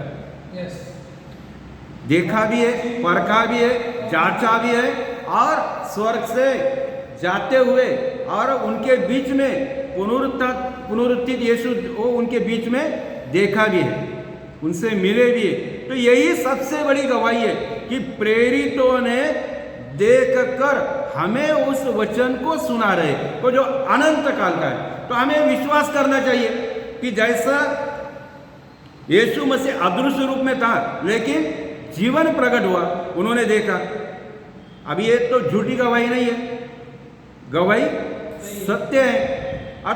देखा भी है, परखा भी है, जांचा भी है और स्वर्ग से जाते हुए और उनके बीच में पुनरुत्थित यीशु वो उनके बीच में देखा भी है, उनसे मिले भी है। तो यही सबसे बड़ी गवाही है कि प्रेरितों ने देखकर हमें उस वचन को सुना रहे, वो जो अनंत काल का है। तो हमें विश्वास करना चाहिए कि जैसा यीशु मसीह अदृश्य रूप में था लेकिन जीवन प्रकट हुआ, उन्होंने देखा। अब ये तो झूठी गवाही नहीं है, गवाही सत्य है।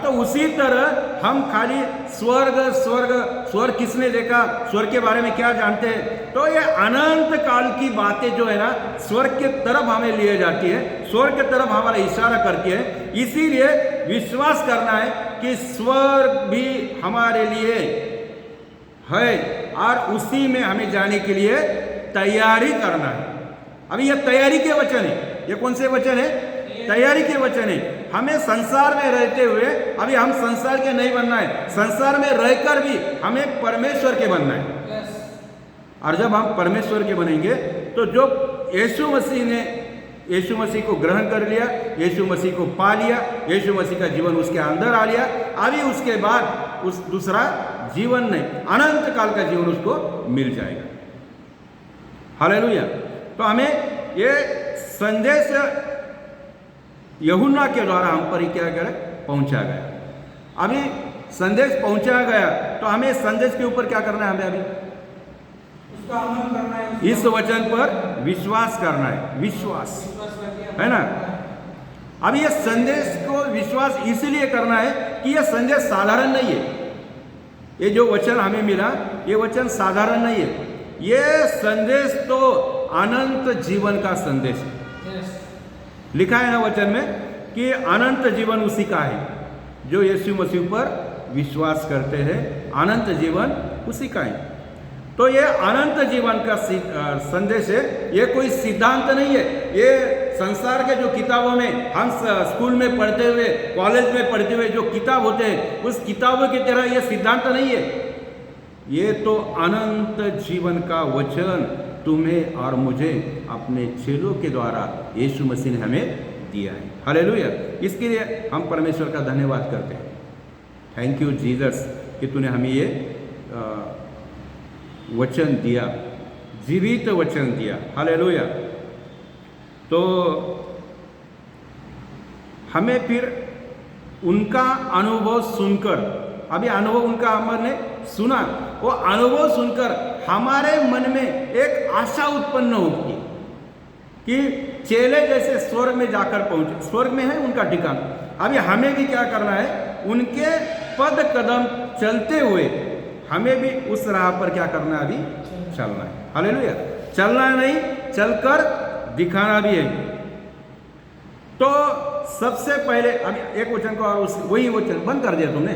तो उसी तरह हम खाली स्वर्ग किसने देखा, स्वर्ग के बारे में क्या जानते हैं? तो ये अनंत काल की बातें जो है ना, स्वर्ग के तरफ हमें लिए जाती है, स्वर्ग के तरफ हमारा इशारा करती है। इसीलिए विश्वास करना है कि स्वर्ग भी हमारे लिए है और उसी में हमें जाने के लिए तैयारी करना है। अभी ये तैयारी के वचन है। ये कौन से वचन है? तैयारी के वचन है। हमें संसार में रहते हुए अभी हम संसार के नहीं बनना है, संसार में रहकर भी हमें परमेश्वर के बनना है। और जब हम परमेश्वर के बनेंगे तो जो यीशु मसीह ने यीशु मसीह को ग्रहण कर लिया, यीशु मसीह को पा लिया, यीशु मसीह का जीवन उसके अंदर आ लिया, अभी उसके बाद उस दूसरा जीवन नहीं, अनंत काल का जीवन उसको मिल जाएगा। हालेलुया। तो हमें ये संदेश यूहन्ना के द्वारा हम पर क्या करें, पहुंचा गया। अभी संदेश पहुंचा गया तो हमें संदेश के ऊपर क्या करना है, हमें अभी उसका अमल करना है, इस वचन पर विश्वास करना है। विश्वास है ना। अब ये संदेश को विश्वास इसलिए करना है कि यह संदेश साधारण नहीं है। ये जो वचन हमें मिला, ये वचन साधारण नहीं है। ये संदेश तो अनंत जीवन का संदेश है। लिखा है ना वचन में कि अनंत जीवन उसी का है जो यीशु मसीह पर विश्वास करते हैं, अनंत जीवन उसी का है। तो ये अनंत जीवन का संदेश है, ये कोई सिद्धांत नहीं है। ये संसार के जो किताबों में हम स्कूल में पढ़ते हुए, कॉलेज में पढ़ते हुए जो किताब होते हैं, उस किताबों की तरह ये सिद्धांत नहीं है। ये तो अनंत जीवन का वचन तुम्हें और मुझे अपने चेलों के द्वारा यीशु मसीह ने हमें दिया है। हालेलुया। इसके लिए हम परमेश्वर का धन्यवाद करते हैं। थैंक यू जीसस कि तूने हमें ये वचन दिया, जीवित वचन दिया। हालेलुया। तो हमें फिर उनका अनुभव सुनकर, अभी अनुभव उनका हमने सुना, वो अनुभव सुनकर हमारे मन में एक आशा उत्पन्न होगी कि चेले जैसे स्वर्ग में जाकर पहुंचे, स्वर्ग में है उनका ठिकाना। अभी हमें भी क्या करना है, उनके पद कदम चलते हुए हमें भी उस राह पर क्या करना है, अभी चलना है। हालेलुया। चलना नहीं, चलकर दिखाना भी है। तो सबसे पहले अभी एक वचन को और वही वचन बंद कर दिया तुमने।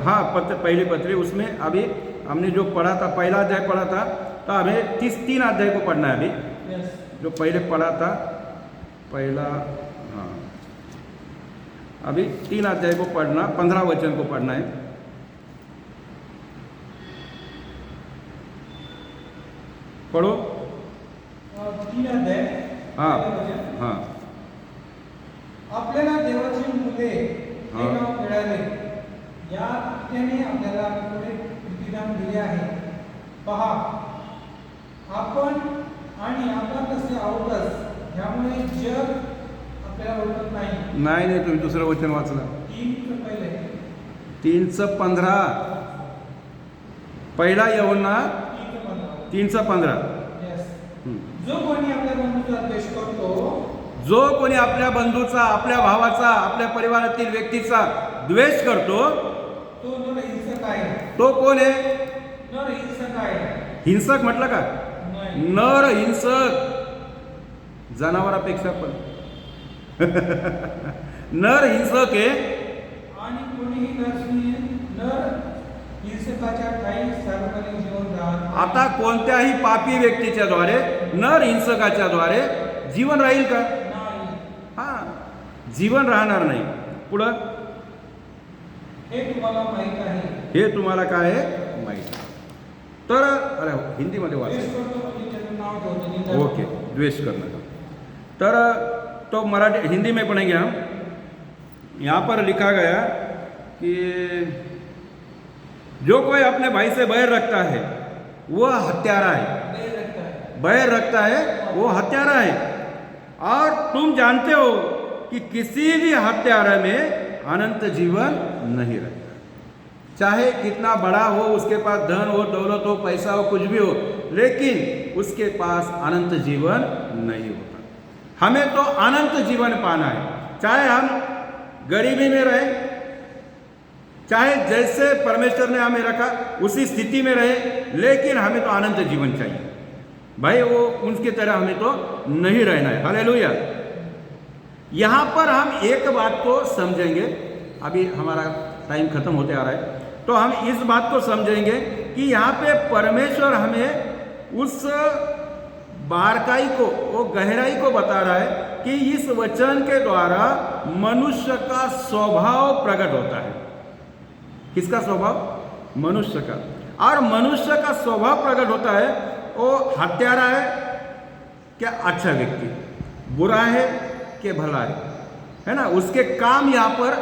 हाँ, पहले पत्र उसमें अभी हमने जो पढ़ा था, पहला अध्याय पढ़ा था, तो हमें 3 अध्याय को पढ़ना है अभी। जो पहले पढ़ा था पहला, हाँ, अभी 3 अध्याय को पढ़ना, 15 वचन को पढ़ना है। पढ़ो। 3 अध्याय। हाँ हाँ। आपल्याला देवाची मुले हा. हे नाव मिळाले, या त्याने आपल्याला पुढे प्रतिदान दिले आहे। पहा, आपण आणि आपण कसे आहोतच, ह्यामुळे जग आपल्याला ओळखत नाही। नाही, तुम्ही दुसरं वचन वाचलं। 3 पहिले 3:15 पहिला यूहन्ना 3:15। जो कोणी आपल्या बंधूचा द्वेष करतो, जो कोणी आपल्या बंधूचा, आपल्या भावाचा, आपल्या परिवारातील व्यक्तीचा द्वेष करतो, तो नरहिंसक आहे। तो कोण आहे? नरहिंसक आहे। हिंसक म्हटलं का? नाही। नरहिंसक, जनावरापेक्षा पण नरहिंसक आहे। आणि कोणीही नरहिंसकाच्या ठाई सार्वजनिक जीवन राहत। आता कोणत्याही पापी व्यक्तीच्या द्वारे, नरहिंसकाच्या द्वारे जीवन राहील का? नाही। हा, जीवन राहणार नाही। पुढं, हे तुम्हाला माहित आहे। हे तुम्हाला काय आहे माहित। तर अरे हिंदीमध्ये वाचा। द्वेष करतो म्हणजे त्याचं नाव ठेवतो, निंदा ओके, करतो। द्वेष करना। तर तो मराठी हिंदी में पढ़ेंगे हम। यहाँ पर लिखा गया कि जो कोई अपने भाई से बैर रखता है वह हत्यारा है। बैर रखता है वो हत्यारा है। और तुम जानते हो कि किसी भी हत्यारे में अनंत जीवन नहीं रहता। चाहे कितना बड़ा हो, उसके पास धन हो, दौलत हो, पैसा हो, कुछ भी हो, लेकिन उसके पास अनंत जीवन नहीं होता। हमें तो अनंत जीवन पाना है, चाहे हम गरीबी में रहे, चाहे जैसे परमेश्वर ने हमें रखा उसी स्थिति में रहे, लेकिन हमें तो अनंत जीवन चाहिए भाई। वो उनकी तरह हमें तो नहीं रहना है। हालेलुया। यहाँ पर हम एक बात को समझेंगे, अभी हमारा टाइम खत्म होते आ रहा है, तो हम इस बात को समझेंगे कि यहाँ पे परमेश्वर हमें उस बारकाई को, वो गहराई को बता रहा है कि इस वचन के द्वारा मनुष्य का स्वभाव प्रकट होता है। किसका स्वभाव? मनुष्य का। और मनुष्य का स्वभाव प्रकट होता है वो हत्यारा है क्या अच्छा व्यक्ति, बुरा है कि भला है ना। उसके काम यहाँ पर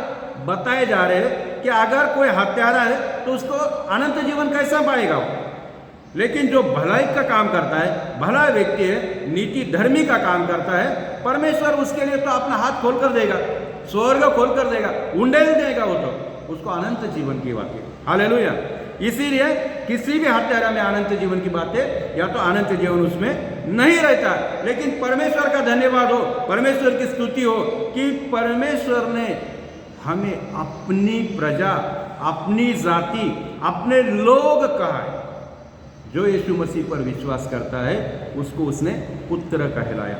बताए जा रहे हैं कि अगर कोई हत्यारा है तो उसको अनंत जीवन कैसा पाएगा वो। लेकिन जो भलाई का काम करता है, भला व्यक्ति है, नीति धर्मी का काम करता है, परमेश्वर उसके लिए तो अपना हाथ खोल कर देगा, स्वर्ग खोल कर देगा, उंडेल देगा, वो तो उसको अनंत जीवन की बात है। हालेलुया। इसीलिए किसी भी हत्यारा में अनंत जीवन की बात है या तो अनंत जीवन उसमें नहीं रहता। लेकिन परमेश्वर का धन्यवाद हो, परमेश्वर की स्तुति हो कि परमेश्वर ने हमें अपनी प्रजा, अपनी जाति, अपने लोग कहा है। जो यीशु मसीह पर विश्वास करता है उसको उसने पुत्र कहलाया।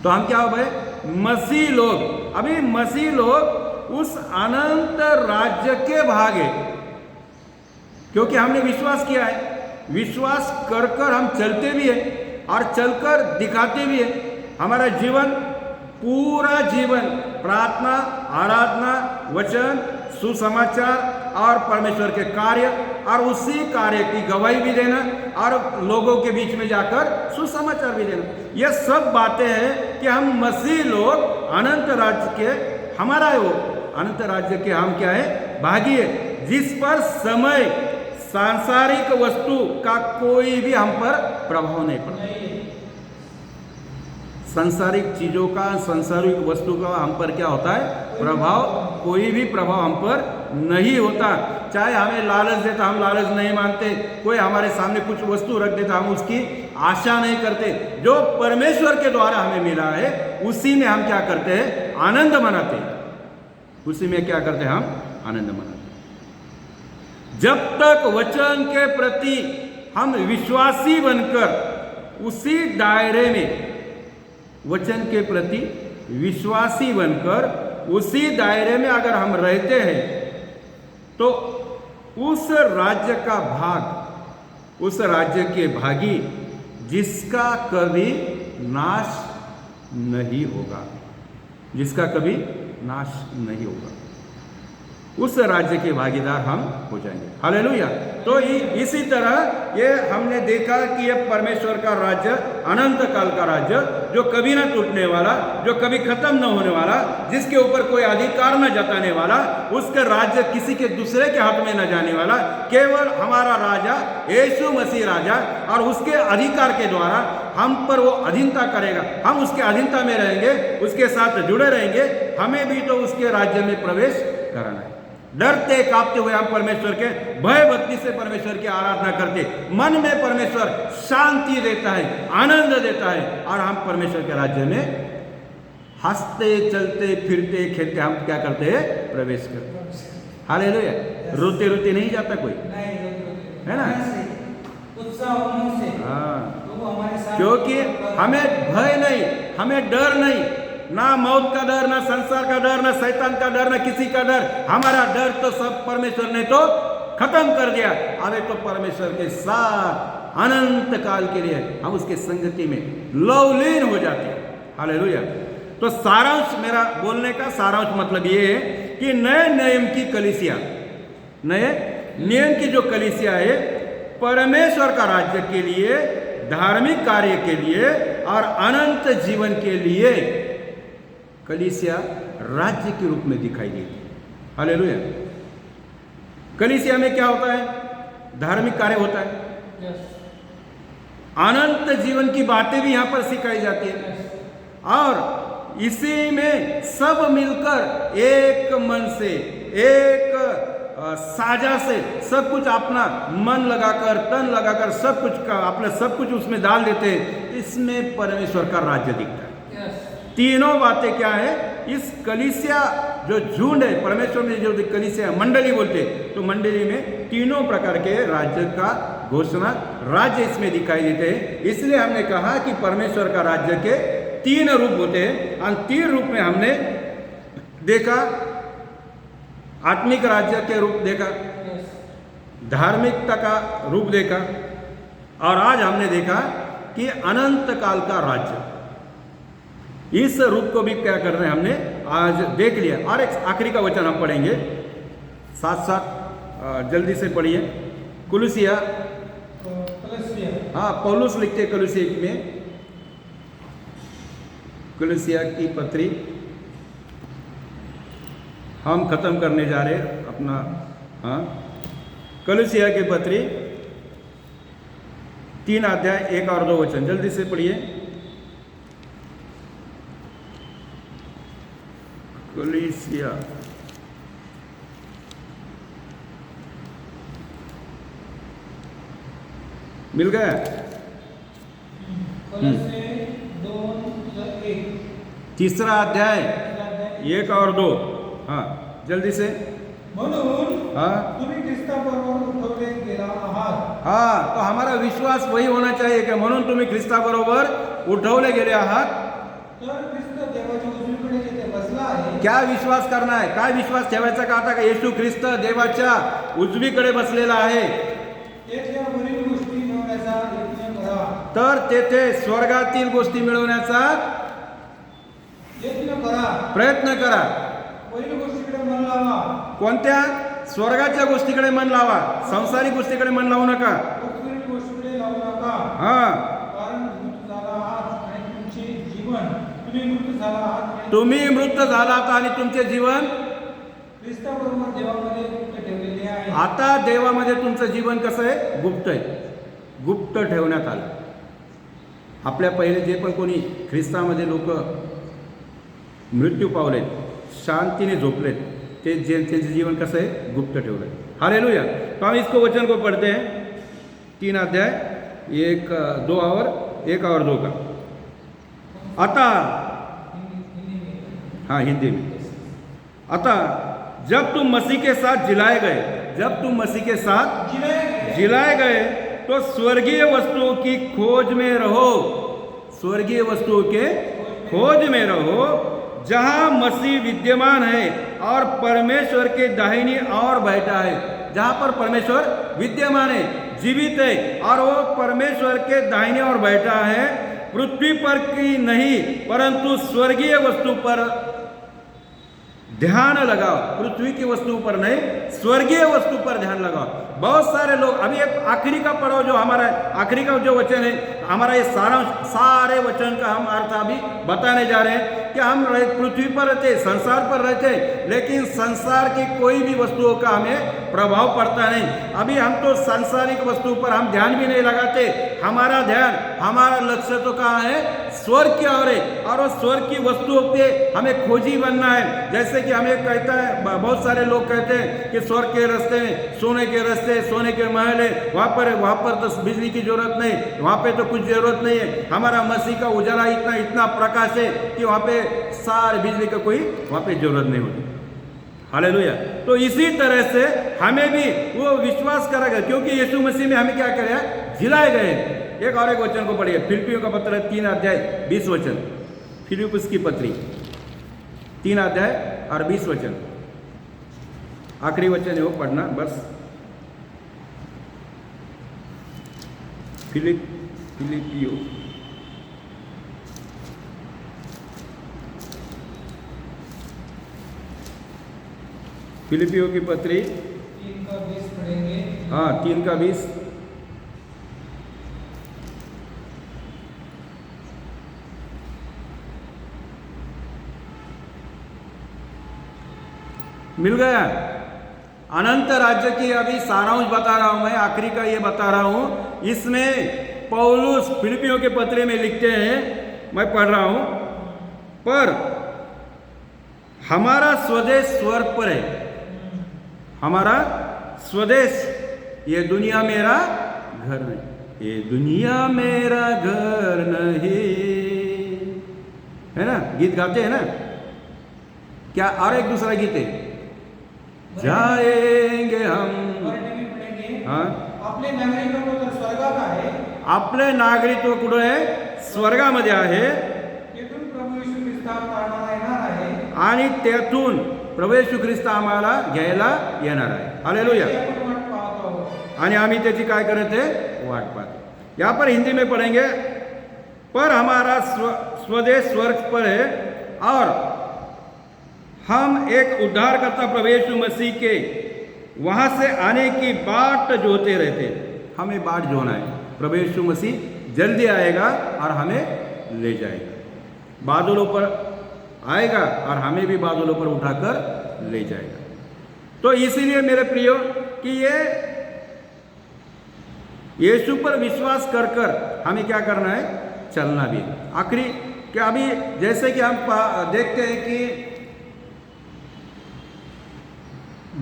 तो हम क्या हो गए? मसीह लोग। अभी मसीह लोग उस अनंत राज्य के भागे, क्योंकि हमने विश्वास किया है। विश्वास कर कर हम चलते भी हैं और चलकर दिखाते भी हैं। हमारा जीवन, पूरा जीवन प्रार्थना, आराधना, वचन, सुसमाचार और परमेश्वर के कार्य और उसी कार्य की गवाही भी देना और लोगों के बीच में जाकर सुसमाचार भी देना, यह सब बातें हैं कि हम मसीह लोग अनंत राज्य के, हमारा है वो अनंत राज्य के हम क्या है? भागी है, जिस पर समय, सांसारिक वस्तु का कोई भी हम पर प्रभाव नहीं पड़ता। सांसारिक चीजों का, सांसारिक वस्तु का हम पर क्या होता है? प्रभाव। कोई भी प्रभाव हम पर नहीं होता। चाहे हमें लालच देता, हम लालच नहीं मानते। कोई हमारे सामने कुछ वस्तु रख देता, हम उसकी आशा नहीं करते। जो परमेश्वर के द्वारा हमें मिला है उसी में हम क्या करते हैं? आनंद मनाते हैं। उसी में क्या करते हैं? हम आनंद मनाते हैं। जब तक वचन के प्रति हम विश्वासी बनकर उसी दायरे में, वचन के प्रति विश्वासी बनकर उसी दायरे में अगर हम रहते हैं तो उस राज्य का भाग, उस राज्य के भागी जिसका कभी नाश नहीं होगा, जिसका कभी नाश नहीं होगा, उस राज्य के भागीदार हम हो जाएंगे। हालेलुया। तो इसी तरह ये हमने देखा कि ये परमेश्वर का राज्य अनंत काल का राज्य, जो कभी ना टूटने वाला, जो कभी खत्म न होने वाला, जिसके ऊपर कोई अधिकार न जताने वाला, उसका राज्य किसी के दूसरे के हाथ में न जाने वाला, केवल हमारा राजा यीशु मसीह राजा और उसके अधिकार के द्वारा हम पर वो अधीनता करेगा। हम उसके अधीनता में रहेंगे, उसके साथ जुड़े रहेंगे। हमें भी तो उसके राज्य में प्रवेश कराना है। डरते कांपते हुए हम परमेश्वर के भय भक्ति से परमेश्वर की आराधना करते, मन में परमेश्वर शांति देता है, आनंद देता है और हम परमेश्वर के राज्य में हंसते, चलते, फिरते, खेलते हम क्या करते हैं? प्रवेश करते हैं। हालेलुया। रोते रोते नहीं जाता कोई, है ना? उत्साह होने से। हाँ, तो हमारे साथ, क्योंकि हमें भय नहीं, हमें डर नहीं, ना मौत का डर, ना संसार का डर, ना शैतान का डर, ना किसी का डर। हमारा डर तो सब परमेश्वर ने तो खत्म कर दिया। अरे तो परमेश्वर के साथ अनंत काल के लिए हम उसके संगति में लवलीन हो जाते हैं। हालेलुया। तो सारांश, मेरा बोलने का सारांश मतलब ये है कि नए नियम की कलीसिया, नए नियम की जो कलीसिया है, परमेश्वर का राज्य के लिए, धार्मिक कार्य के लिए और अनंत जीवन के लिए कलीसिया राज्य के रूप में दिखाई देती है। हालेलुया। कलीसिया में क्या होता है? धार्मिक कार्य होता है, अनंत जीवन की बातें भी यहां पर सिखाई जाती है और इसी में सब मिलकर एक मन से, एक साझा से सब कुछ अपना मन लगाकर, तन लगाकर सब कुछ का अपना सब कुछ उसमें डाल देते हैं। इसमें परमेश्वर का राज्य दिखता है। तीनों बातें क्या है? इस कलीसिया जो झुंड है, परमेश्वर ने जो कलीसिया मंडली बोलते, तो मंडली में तीनों प्रकार के राज्य का घोषणा, राज्य इसमें दिखाई देते हैं। इसलिए हमने कहा कि परमेश्वर का राज्य के तीन रूप होते हैं और तीन रूप में हमने देखा, आत्मिक राज्य के रूप देखा, धार्मिकता का रूप देखा और आज हमने देखा कि अनंत काल का राज्य। इस रूप को भी क्या कर रहे हैं हमने आज देख लिया। और एक आखिरी का वचन हम पढ़ेंगे, साथ साथ जल्दी से पढ़िए। कुलुसिया कलसिया हाँ, पौलुस लिखते कलुसिया में, कलुसिया की पत्री हम खत्म करने जा रहे हैं अपना। हाँ, कलुसिया की पत्री 3 अध्याय 1 और 2 वचन जल्दी से पढ़िए। कलुसिया मिल गया? कलसे 2:1 3 अध्याय 1 और 2। हाँ, जल्दी से। म्हणून हाँ तुम्ही ख्रिस्ताबरोबर उठवले गेला आहात। हाँ, तो हमारा विश्वास वही होना चाहिए कि म्हणून तुम्ही ख्रिस्ताबरोबर उठवले गेले आहात। तर ख्रिस्त देवाच्या उजवीकडे जिथे बसला आहे, क्या विश्वास करना है? काय विश्वास ठेवायचा का आता? का येशू ख्रिस्त देवाच्या उजवीकडे बसलेला आहे, तेथे वरील गोष्टी मिळवण्याचा यत्न करा। तर तेथे स्वर्गातील गोष्टी मिळवण्याचा यत्न करा, प्रयत्न करा। वरील गोष्टीकडे मन लावा, कोणत्या? स्वर्गाच्या गोष्टीकडे मन लावा, संसारिक गोष्टीकडे मन लावू नका। पृथ्वीवरील गोष्टीकडे लावू नका। हा, कारण मृत झाला आहात आणि तुमचे जीवन, तुम्ही मृत झाला आहात आणि तुम्ही मृत झालात आणि तुमचे जीवन ख्रिस्ताबरोबर देवामध्ये गुप्त ठेवलेले आहे। आता देवामध्ये तुमचं जीवन कसं आहे? गुप्त आहे, गुप्त ठेवण्यात आलं। आपल्या पहिले जे पण कोणी ख्रिस्तामध्ये लोक मृत्यू पावलेत, शांतीने झोपलेत, त्यांचे जीवन कसं आहे? गुप्त ठेवलं है। हालेलुया। तो हम इसको वचन को पढ़ते हैं, 3 अध्याय 1, 2 और 1 और 2 का। अतः, हाँ हिंदी में, अतः जब तुम मसीह के साथ जिलाए गए, जब तुम मसीह के साथ जिलाए गए तो स्वर्गीय वस्तुओं की खोज में रहो, स्वर्गीय वस्तुओं के खोज में रहो, जहां मसीह विद्यमान है और परमेश्वर के दाहिनी ओर बैठा है। जहां पर परमेश्वर विद्यमान है, जीवित है, और वो परमेश्वर के दाहिनी ओर बैठा है। पृथ्वी पर की नहीं परंतु स्वर्गीय वस्तु पर ध्यान लगाओ। पृथ्वी की वस्तु पर नहीं, स्वर्गीय वस्तु पर ध्यान लगाओ। बहुत सारे लोग, अभी एक आखिरी का पढ़ो, जो हमारा आखिरी का जो वचन है, हमारा ये सारे वचन का हम अर्थ अभी बताने जा रहे हैं कि हम पृथ्वी पर रहते, संसार पर रहते, लेकिन संसार की कोई भी वस्तुओं का हमें प्रभाव पड़ता नहीं। अभी हम तो सांसारिक वस्तु पर हम ध्यान भी नहीं लगाते। हमारा ध्यान, हमारा लक्ष्य तो कहाँ है? स्वर्ग की ओर है, और उस स्वर्ग की वस्तुओं पे हमें खोजी बनना है। जैसे कि हमें कहता है, बहुत सारे लोग कहते हैं कि स्वर्ग के रास्ते में सोने के रास्ते, सोने के महल है, वहाँ पर तो बिजली की जरूरत नहीं, वहाँ पे तो कुछ जरूरत नहीं है। हमारा मसीह का उजाला इतना प्रकाश है कि वहाँ पे सारी बिजली का कोई वहाँ पे जरूरत नहीं होती। हालेलुया। तो इसी तरह से हमें भी वो विश्वास करेगा, क्योंकि यीशु मसीह में हमें क्या करे? जिलाए गए। एक और एक वचन को पढ़िए, फिलिपियों का पत्र 3 अध्याय 20 वचन। फिलिप्पुस की पत्री 3 अध्याय और 20 वचन, आखिरी वचन है वो पढ़ना बस। फिलिपियो फिलिपियो की पत्री 3 का 20 पढ़ेंगे। हाँ, 3 का 20। मिल गया? अनंत राज्य की अभी सारांश बता रहा हूं मैं, आखिरी का ये बता रहा हूं। इसमें पौलुस फिलिपियों के पत्र में लिखते हैं, मैं पढ़ रहा हूं, पर हमारा स्वदेश स्वर्ग पर है। हमारा स्वदेश, ये दुनिया मेरा घर नहीं, ये दुनिया मेरा घर नहीं, है ना? गीत गाते हैं ना क्या? और एक दूसरा गीत है, जाएंगे हम। हाँ, आपले नागरिकत्व तर स्वर्गात आहे, आपले नागरिकत्व कुठं आहे? स्वर्गामध्ये आहे, तेथून प्रभू येशू ख्रिस्तावर तारणारा येणार आहे, आणि त्यातून प्रभू येशू ख्रिस्त आम्हाला घ्यायला येणार आहे। हालेलुया। त्याची आपण वाट पाहत आहोत। आणि आम्ही त्याची काय करत आहे? वाट पाहते। यहाँ पर हिंदी में पढ़ेंगे, पर हमारा स्वदेश स्वर्ग पर है और हम एक उद्धारकर्ता प्रभु यीशु मसीह के वहाँ से आने की बाट जोते रहते। हमें बाट जोना है, प्रभु यीशु मसीह जल्दी आएगा और हमें ले जाएगा, बादलों पर आएगा और हमें भी बादलों पर उठाकर ले जाएगा। तो इसीलिए मेरे प्रियो कि ये यीशु पर विश्वास कर कर हमें क्या करना है, चलना भी। आखिरी कि अभी जैसे कि हम देखते हैं कि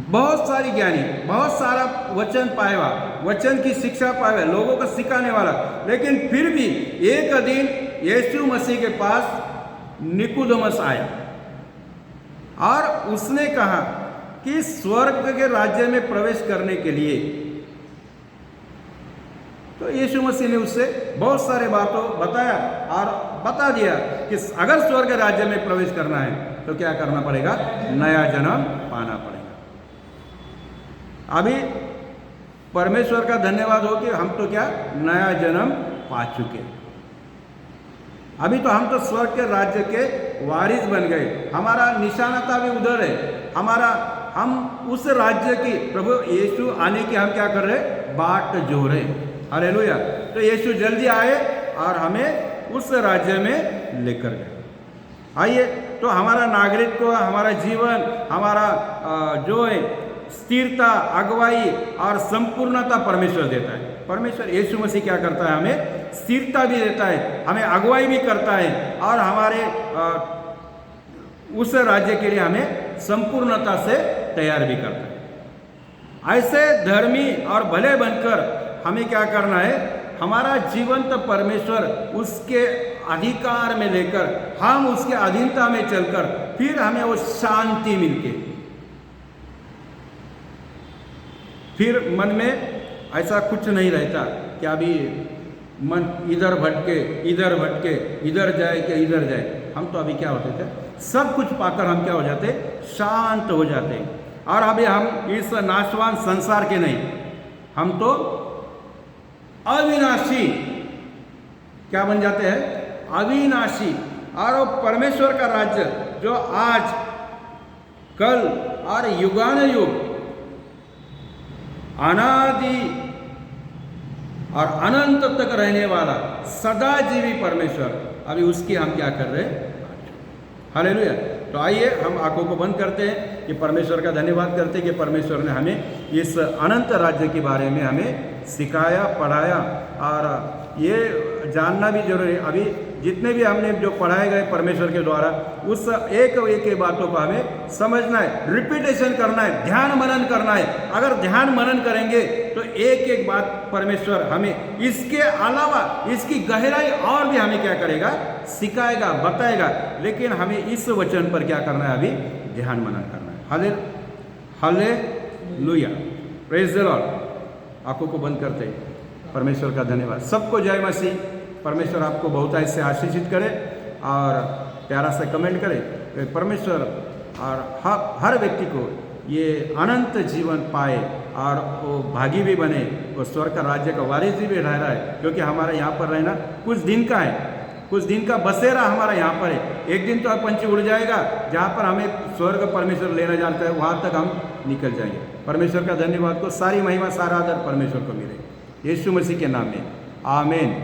बहुत सारी ज्ञानी, बहुत सारा वचन पाएगा, वचन की शिक्षा पाएगा, लोगों को सिखाने वाला, लेकिन फिर भी एक दिन यीशु मसीह के पास निकोदेमस आया और उसने कहा कि स्वर्ग के राज्य में प्रवेश करने के लिए, तो यीशु मसीह ने उससे बहुत सारे बातों बताया और बता दिया कि अगर स्वर्ग राज्य में प्रवेश करना है तो क्या करना पड़ेगा, नया जन्म पाना पड़ेगा। अभी परमेश्वर का धन्यवाद हो कि हम तो क्या नया जन्म पा चुके, अभी तो हम तो स्वर्ग के राज्य के वारिस बन गए, हमारा निशानता भी उधर है, हम उस राज्य की, प्रभु यीशु आने की हम क्या कर रहे, बाट जो रहे। हालेलुया। तो यीशु जल्दी आए और हमें उस राज्य में लेकर गए। आइए, तो हमारा नागरिकत्व, हमारा जीवन, हमारा जो है स्थिरता, अगुवाई और संपूर्णता परमेश्वर देता है। परमेश्वर यीशु मसीह क्या करता है, हमें स्थिरता भी देता है, हमें अगुवाई भी करता है और हमारे उस राज्य के लिए हमें संपूर्णता से तैयार भी करता है। ऐसे धर्मी और भले बनकर हमें क्या करना है, हमारा जीवन तो परमेश्वर उसके अधिकार में लेकर, हम उसके अधीनता में चलकर, फिर हमें वो शांति मिलके, फिर मन में ऐसा कुछ नहीं रहता कि अभी मन इधर भटके, इधर जाए कि इधर जाए। हम तो अभी क्या होते थे, सब कुछ पाकर हम क्या हो जाते, शांत हो जाते। और अभी हम इस नाशवान संसार के नहीं, हम तो अविनाशी क्या बन जाते हैं, अविनाशी। और वो परमेश्वर का राज्य जो आज, कल और युगानुयुग अनादि और अनंत तक रहने वाला सदाजीवी परमेश्वर, अभी उसकी हम क्या कर रहे हैं, हालेलुया। तो आइए हम आंखों को बंद करते हैं कि परमेश्वर का धन्यवाद करते हैं कि परमेश्वर ने हमें इस अनंत राज्य के बारे में हमें सिखाया, पढ़ाया, और ये जानना भी जरूरी है। अभी जितने भी हमने जो पढ़ाए गए परमेश्वर के द्वारा, उस एक बातों को हमें समझना है, रिपीटेशन करना है, ध्यान मनन करना है। अगर ध्यान मनन करेंगे तो एक बात परमेश्वर हमें इसके अलावा, इसकी गहराई और भी हमें क्या करेगा, सिखाएगा, बताएगा। लेकिन हमें इस वचन पर क्या करना है, अभी ध्यान मनन करना है। Hallelujah, praise the Lord. आंखों को बंद करते हैं। परमेश्वर का धन्यवाद। सबको जय मसीह। परमेश्वर आपको बहुत ऐसे आशीषित करे और प्यारा सा कमेंट करे। परमेश्वर और हर व्यक्ति को ये अनंत जीवन पाए और वो भागी भी बने, वो स्वर्ग का राज्य का वारिस भी रह रहा है। क्योंकि हमारा यहाँ पर रहना कुछ दिन का है, कुछ दिन का बसेरा हमारा यहाँ पर है। एक दिन तो पंछी उड़ जाएगा, जहाँ पर हमें स्वर्ग परमेश्वर लेना जानता है, वहाँ तक हम निकल जाएंगे। परमेश्वर का धन्यवाद को सारी महिमा, सारा आदर परमेश्वर को मिले, यीशु मसीह के नाम में, आमीन।